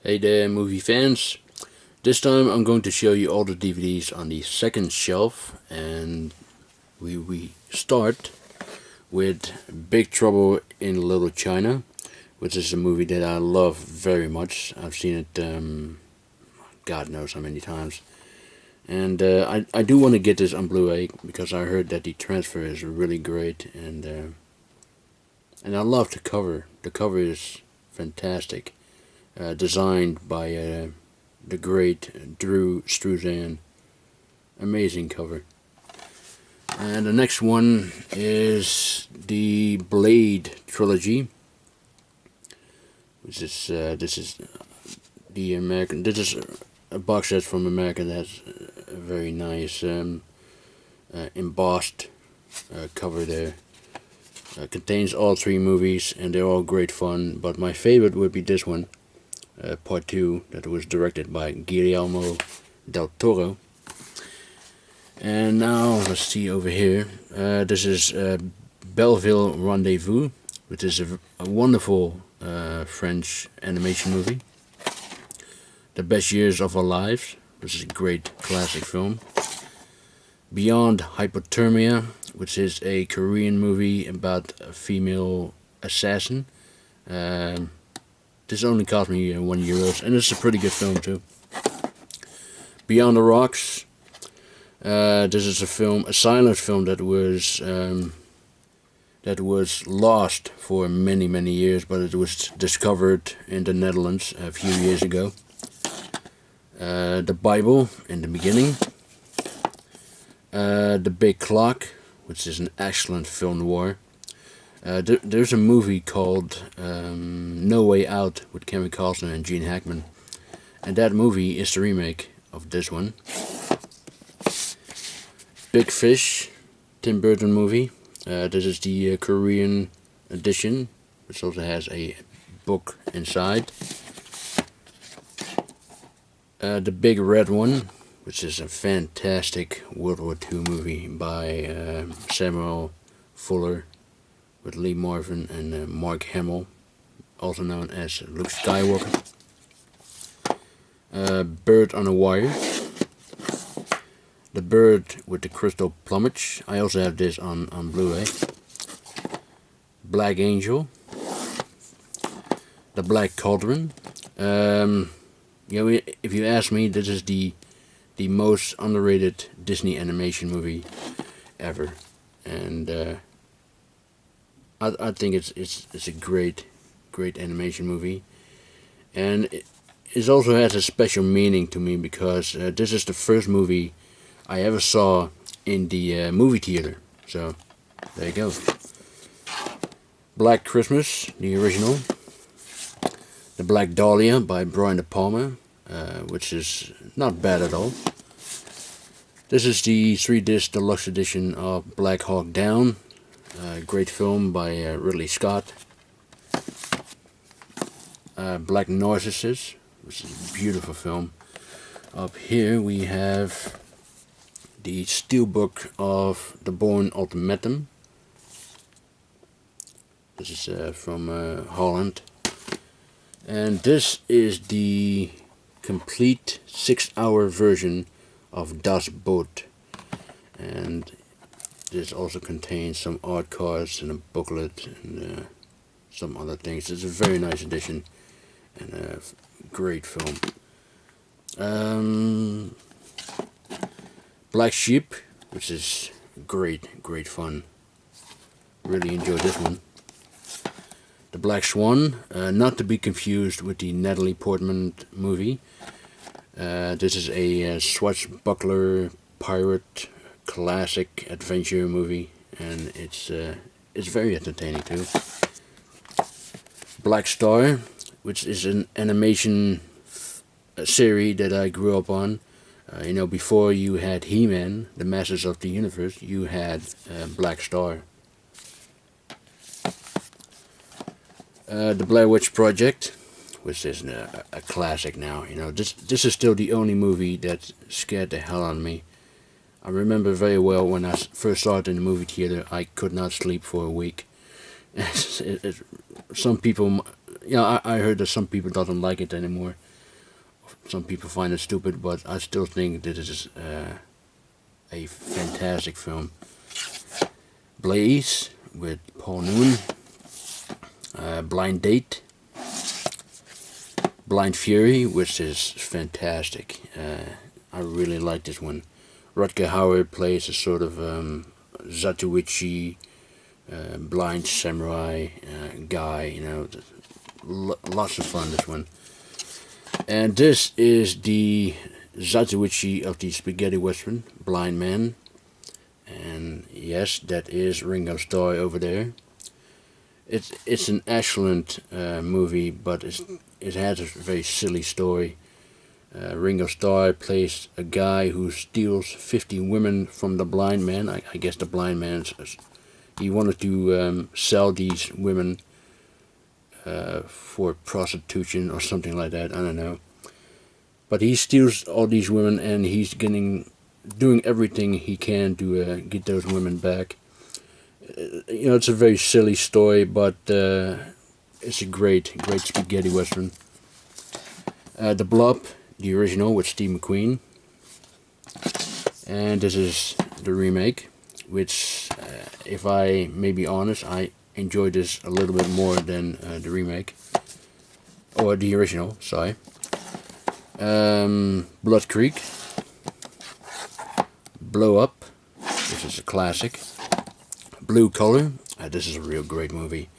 Hey there, movie fans. This time I'm going to show you all the DVDs on the second shelf, and we start with Big Trouble in Little China, which is a movie that I love very much. I've seen it God knows how many times. And I do want to get this on Blu-ray because I heard that the transfer is really great, and I love the cover. The cover is fantastic. Designed by the great Drew Struzan. Amazing cover. And the next one is the Blade trilogy, which is this is the American. This is a box set from America that has a very nice embossed cover there. Contains all three movies, and they're all great fun. But my favorite would be this one. Part 2, that was directed by Guillermo del Toro. And now let's see over here. This is Belleville Rendezvous, which is a wonderful French animation movie. The Best Years of Our Lives, which is a great classic film. Beyond Hypothermia, which is a Korean movie about a female assassin. This only cost me €1, and it's a pretty good film too. Beyond the Rocks. This is a silent film that was lost for many years, but it was discovered in the Netherlands a few years ago. The Bible in the Beginning. The Big Clock, which is an excellent film noir. There's a movie called No Way Out with Kevin Costner and Gene Hackman, and that movie is the remake of this one. Big Fish, Tim Burton movie. This is the Korean edition, which also has a book inside. The Big Red One, which is a fantastic World War II movie by Samuel Fuller, with Lee Marvin and Mark Hamill, also known as Luke Skywalker. Bird on a Wire. The Bird with the Crystal Plumage. I also have this on Blu-ray. Black Angel. The Black Cauldron. If you ask me, this is the most underrated Disney animation movie ever, and I think it's a great animation movie, and it also has a special meaning to me because this is the first movie I ever saw in the movie theater. So there you go. Black Christmas, the original. The Black Dahlia by Brian De Palma, which is not bad at all. This is the 3-disc deluxe edition of Black Hawk Down. Great film by Ridley Scott. Black Narcissus, which is a beautiful film. Up here we have the Steelbook of The Bourne Ultimatum. This is from Holland. And this is the complete 6-hour version of Das Boot. And this also contains some art cards and a booklet and some other things. It's a very nice edition and a great film. Black Sheep, which is great fun. Really enjoyed this one. The Black Swan, not to be confused with the Natalie Portman movie. This is a swashbuckler pirate classic adventure movie, and it's very entertaining too. Black Star, which is an animation series that I grew up on. Before you had He-Man, the Masters of the Universe, you had Black Star. The Blair Witch Project, which is a classic now. This is still the only movie that scared the hell out of me. I remember very well when I first saw it in the movie theater, I could not sleep for a week. Some people, I heard that some people doesn't like it anymore. some people find it stupid, but I still think this is a fantastic film. Blaze with Paul Newman. Blind Date. Blind Fury, which is fantastic. I really like this one. Rutger Hauer plays a sort of Zatoichi blind samurai guy. You know, lots of fun, this one. And this is the Zatoichi of the spaghetti western, Blind Man. And yes, that is Ringo Starr over there. It's an excellent movie, but it has a very silly story. Ringo Starr plays a guy who steals 50 women from the blind man. I guess the blind man, he wanted to sell these women for prostitution or something like that. I don't know. But he steals all these women, and he's doing everything he can to get those women back. You know, it's a very silly story, but it's a great spaghetti western. The Blob, the original with Steve McQueen, and this is the remake, which, if I may be honest, I enjoyed this a little bit more than the remake, or the original. Sorry. Blood Creek, Blow Up, which is a classic. Blue Collar, this is a real great movie.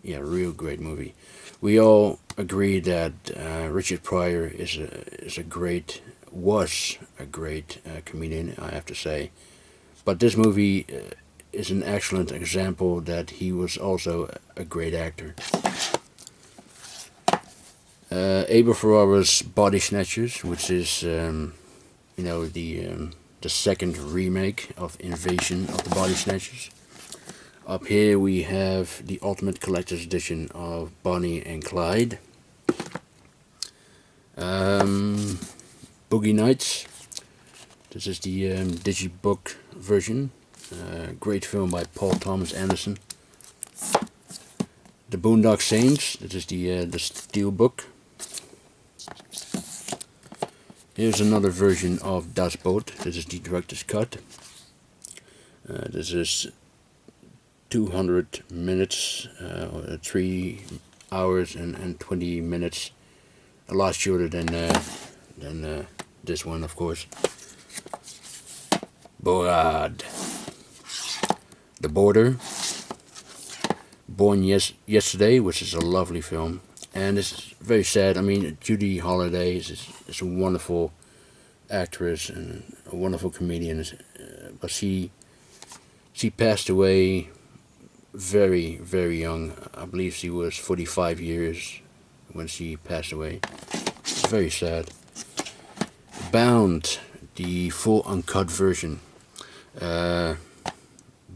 Yeah, real great movie. We all agree that Richard Pryor was a great comedian, I have to say. But this movie is an excellent example that he was also a great actor. Abel Ferrara's Body Snatchers, which is the second remake of Invasion of the Body Snatchers. Up here we have the Ultimate Collector's Edition of Bonnie and Clyde. Boogie Nights. This is the digibook version. Great film by Paul Thomas Anderson. The Boondock Saints. This is the Steelbook. Here's another version of Das Boot. This is the director's cut. This is 200 minutes, 3 hours and 20 minutes. A lot shorter than this one, of course. Borad. The Border. Born Yesterday, which is a lovely film. And it's very sad. I mean, Judy Holliday is a wonderful actress and a wonderful comedian, but she passed away very, very young. I believe she was 45 years when she passed away. It's very sad. Bound, the full uncut version.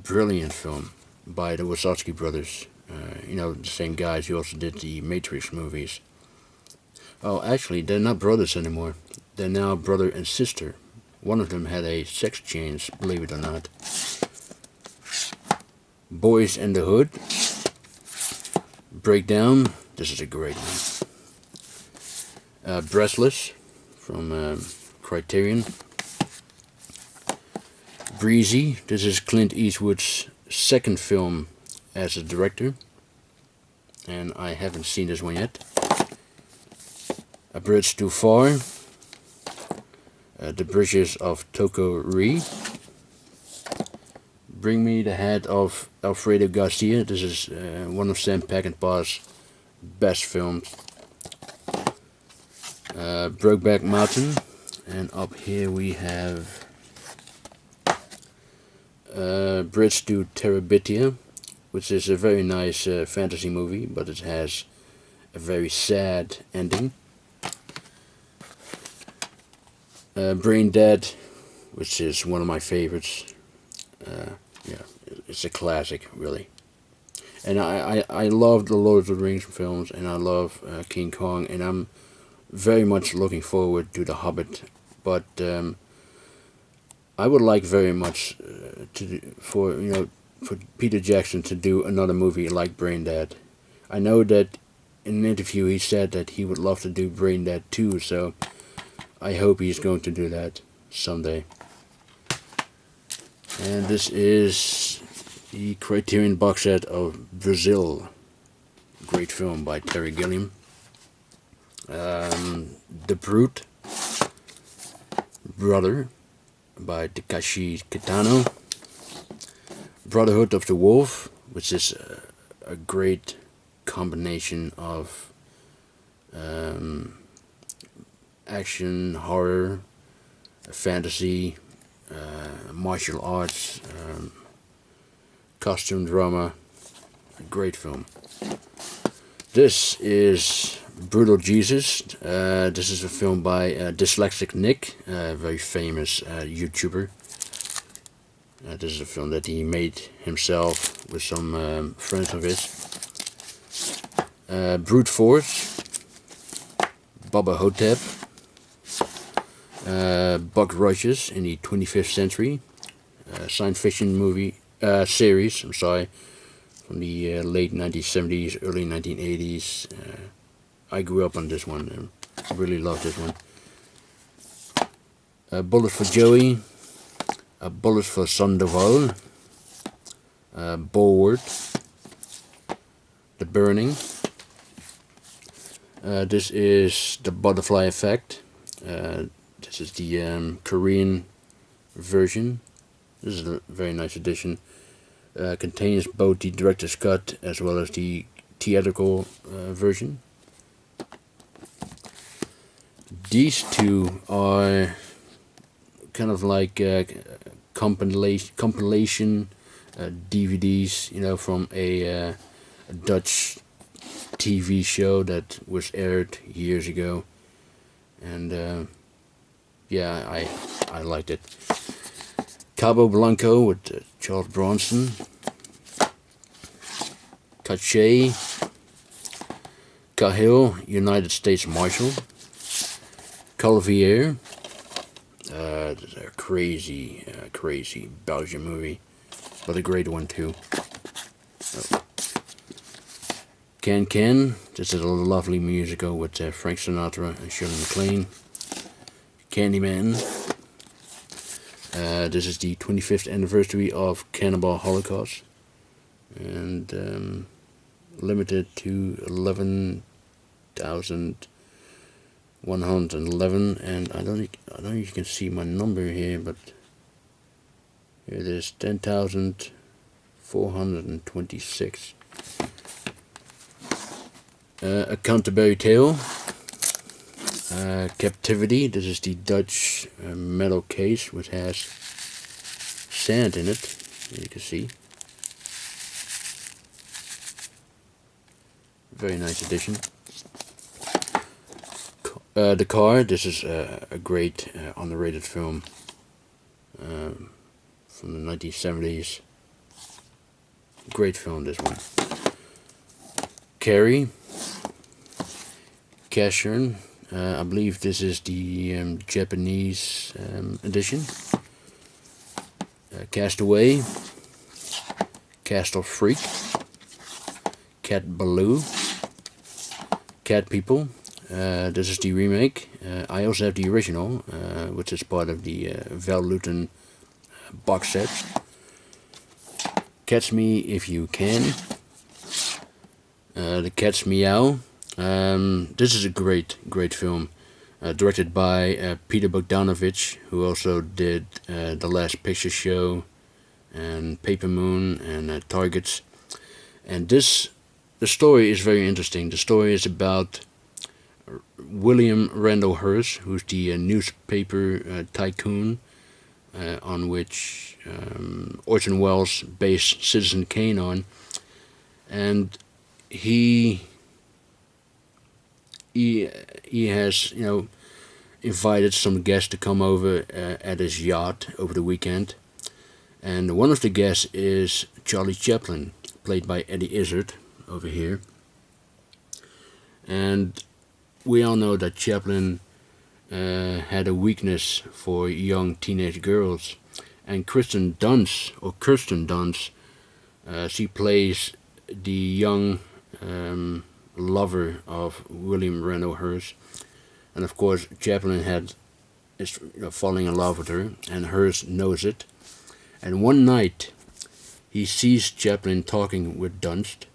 Brilliant film by the Wachowski brothers. The same guys who also did the Matrix movies. Oh, actually, they're not brothers anymore. They're now brother and sister. One of them had a sex change, believe it or not. Boys in the Hood. Breakdown. This is a great one. Breathless from Criterion. Breezy. This is Clint Eastwood's second film as a director, and I haven't seen this one yet. A Bridge Too Far. The Bridges of Toko-Ri. Bring Me the Head of Alfredo Garcia. This is one of Sam Peckinpah's best films. Brokeback Mountain, and up here we have Bridge to Terabithia, which is a very nice fantasy movie, but it has a very sad ending. Brain Dead, which is one of my favorites. It's a classic, really. And I love the Lord of the Rings films, and I love King Kong, and I'm very much looking forward to The Hobbit. But I would like very much for Peter Jackson to do another movie like Brain Dead. I know that in an interview he said that he would love to do Brain Dead 2, so I hope he's going to do that someday. And this is the Criterion box set of Brazil. Great film by Terry Gilliam. The Brute, Brother by Takashi Kitano. Brotherhood of the Wolf, which is a great combination of action, horror, fantasy, martial arts, costume drama. A great film. This is Brutal Jesus. This is a film by Dyslexic Nick, a very famous YouTuber. This is a film that he made himself with some friends of his. Brute Force, Baba Hotep, Buck Rogers in the 25th Century, science fiction movie series. I'm sorry, from the late 1970s, early 1980s. I grew up on this one and really loved this one. Bullet for Joey, Bullet for Sandoval, Bulwark, The Burning. This is The Butterfly Effect. This is the Korean version. This is a very nice edition. Contains both the director's cut as well as the theatrical version. These two are kind of like compilation DVDs, you know, from a Dutch TV show that was aired years ago, and yeah, I liked it. Cabo Blanco with Charles Bronson. Cache, Cahill, United States Marshal. Colvier, this is a crazy Belgian movie, but a great one too. Oh. Can, this is a lovely musical with Frank Sinatra and Shirley MacLaine. Candyman, this is the 25th anniversary of Cannibal Holocaust, and limited to 11,111, and I don't know if you can see my number here, but here it is, 10,426. A Canterbury Tale, Captivity. This is the Dutch metal case, which has sand in it, as you can see. Very nice edition. The Car. This is a great underrated film from the 1970s. Great film, this one. Carrie. Cashern. I believe this is the Japanese edition. Castaway. Castle Freak. Cat Ballou. Cat People. This is the remake. I also have the original, which is part of the Val Lewton box set. Catch Me If You Can. The Cat's Meow. This is a great film, directed by Peter Bogdanovich, who also did The Last Picture Show and Paper Moon and Targets. And the story is very interesting. The story is about William Randall Hearst, who's the newspaper tycoon on which Orson Welles based Citizen Kane on, and he has, you know, invited some guests to come over at his yacht over the weekend, and one of the guests is Charlie Chaplin, played by Eddie Izzard over here. And we all know that Chaplin had a weakness for young teenage girls, and Kirsten Dunst, she plays the young lover of William Randolph Hearst, and of course Chaplin is falling in love with her, and Hearst knows it. And one night, he sees Chaplin talking with Dunst,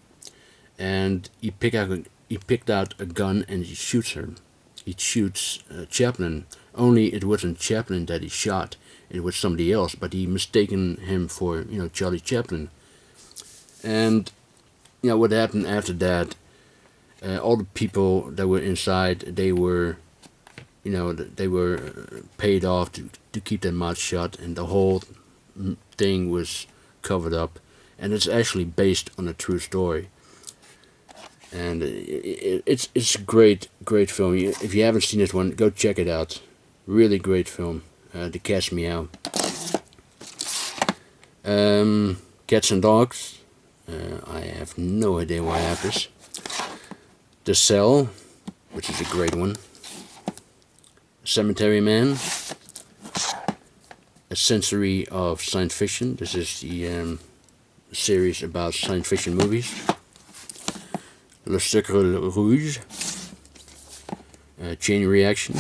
and he picked out a gun and he shoots her. He shoots Chaplin. Only it wasn't Chaplin that he shot; it was somebody else. But he mistaken him for Charlie Chaplin. And what happened after that? All the people that were inside, they were paid off to keep their mouth shut, and the whole thing was covered up. And it's actually based on a true story. And it's a great film. If you haven't seen this one, go check it out. Really great film. The Cat's Meow. Cats and Dogs. I have no idea why I have this. The Cell, which is a great one. Cemetery Man. A Century of Science Fiction. This is the series about science fiction movies. Le Cercle Rouge. Chain Reaction.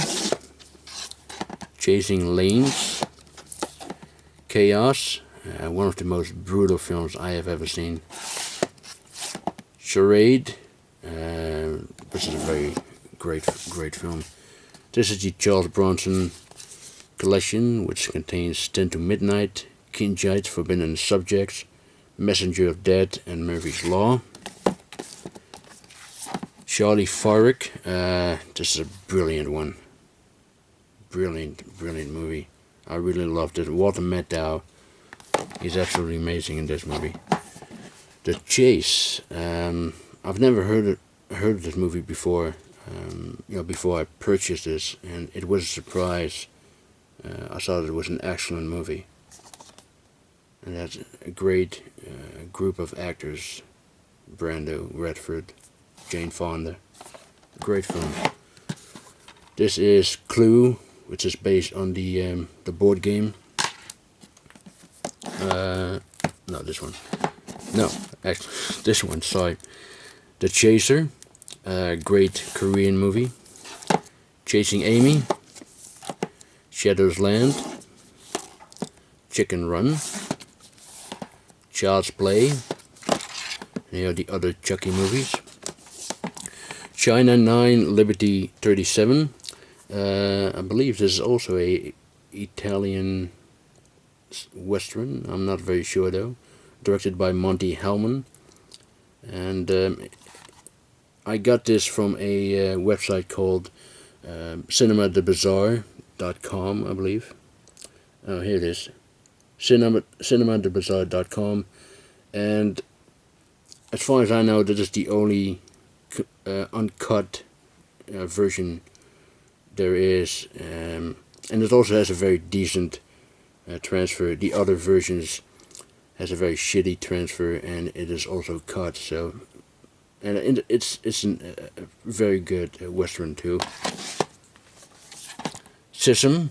Chasing Lanes. Chaos. One of the most brutal films I have ever seen. Charade. This is a very great film. This is the Charles Bronson collection, which contains 10 to Midnight, Kinjite's Forbidden Subjects, Messenger of Death, and Murphy's Law. Charlie Farrick. This is a brilliant one. Brilliant movie. I really loved it. Walter Matthau. He's absolutely amazing in this movie. The Chase. I've never heard of this movie before. Before I purchased this, and it was a surprise. I thought it was an excellent movie. And that's a great group of actors. Brando, Redford, Jane Fonda. Great film. This is Clue, which is based on the board game. No, this one. No, actually, this one, sorry. The Chaser, great Korean movie. Chasing Amy. Shadow's Land. Chicken Run. Child's Play. And the other Chucky movies. China 9, Liberty 37. I believe this is also a Italian Western. I'm not very sure though. Directed by Monty Hellman. And I got this from a website called cinemathebazaar.com, I believe. Oh, here it is. cinemathebazaar.com. And as far as I know, this is the only uncut version there is. And it also has a very decent transfer. The other versions has a very shitty transfer, and it is also cut. So, and it's a very good Western too. Sissom,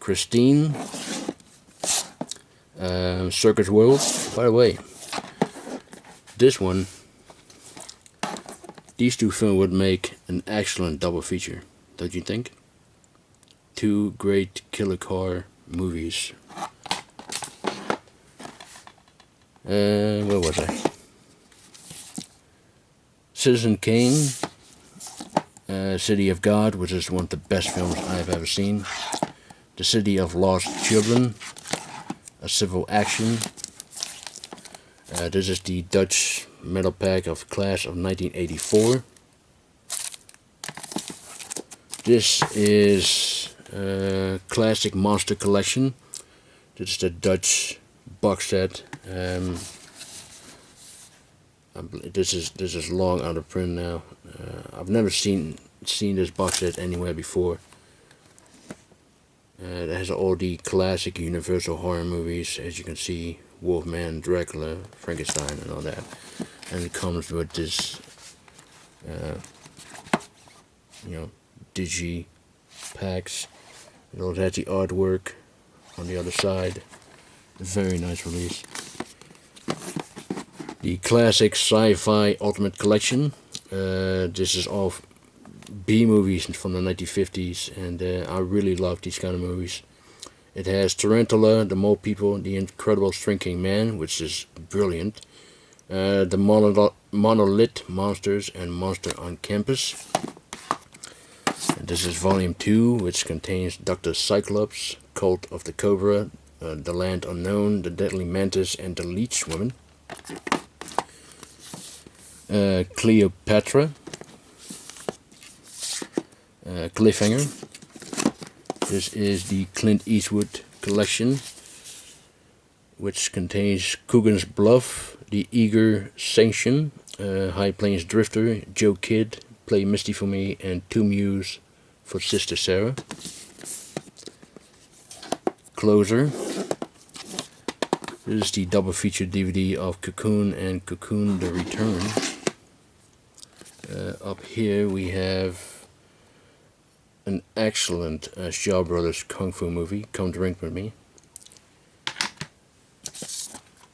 Christine, Circus World. By the way, these two films would make an excellent double feature, don't you think? Two great killer car movies. Where was I? Citizen Kane, City of God, which is one of the best films I've ever seen. The City of Lost Children, a civil action. This is the Dutch metal pack of Class of 1984. This is Classic Monster Collection. This is the Dutch box set. This is long out of print now. I've never seen this box set anywhere before. It has all the classic Universal horror movies, as you can see: Wolfman, Dracula, Frankenstein, and all that. And it comes with this, digi packs. It also has the artwork on the other side. A very nice release. The classic sci-fi ultimate collection. This is all B-movies from the 1950s, and I really love these kind of movies. It has Tarantula, The Mole People, The Incredible Shrinking Man, which is brilliant. The Monolith Monsters and Monster on Campus. And this is Volume 2, which contains Dr. Cyclops, Cult of the Cobra, The Land Unknown, The Deadly Mantis, and The Leech Woman. Cleopatra. Cliffhanger. This is the Clint Eastwood collection, which contains Coogan's Bluff, The Eager Sanction, High Plains Drifter, Joe Kidd, Play Misty for Me, and Two Mews for Sister Sarah. Closer. This is the double feature DVD of Cocoon and Cocoon The Return. Up here we have an excellent Shaw Brothers Kung Fu movie, Come Drink With Me.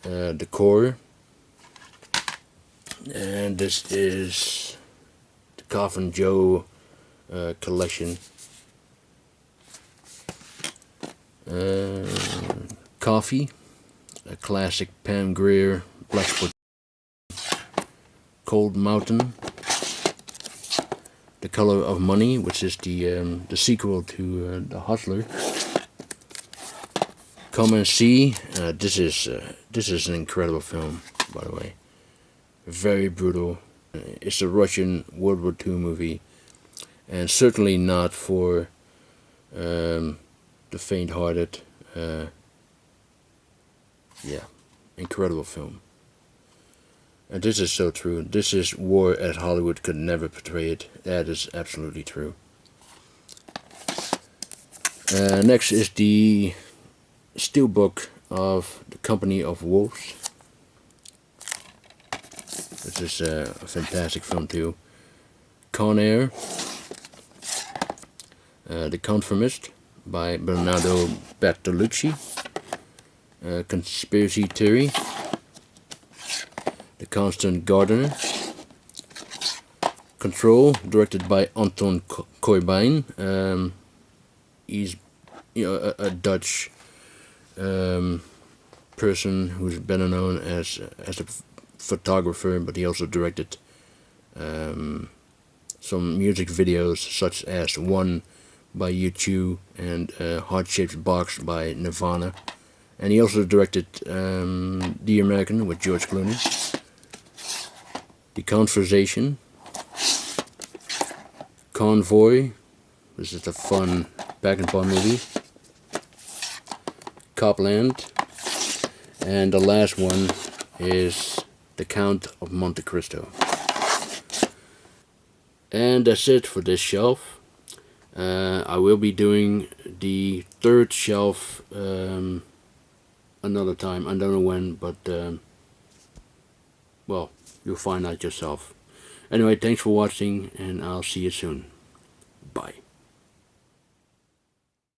The Core. And this is the Coffin Joe collection. Coffee, a classic Pam Grier Blackfoot. Cold Mountain. The Color of Money, which is the sequel to The Hustler. Come and See. This is an incredible film, by the way. Very brutal. It's a Russian World War II movie, and certainly not for the faint-hearted. Yeah, incredible film. And this is so true. This is war as Hollywood could never portray it. That is absolutely true. Next is the Steelbook of The Company of Wolves. This is a fantastic film too. Con Air. The Conformist by Bernardo Bertolucci. Conspiracy Theory. The Constant Gardener. Control, directed by Anton Corbijn. He's a Dutch person who's better known as a photographer, but he also directed some music videos such as One by U2 and Heart Shaped Box by Nirvana. And he also directed The American with George Clooney. The Conversation. Convoy. This is a fun back and forth movie. Copland. And the last one is The Count of Monte Cristo. And that's it for this shelf. I will be doing the third shelf another time. I don't know when, but well, you'll find out yourself. Anyway, thanks for watching, and I'll see you soon. Bye.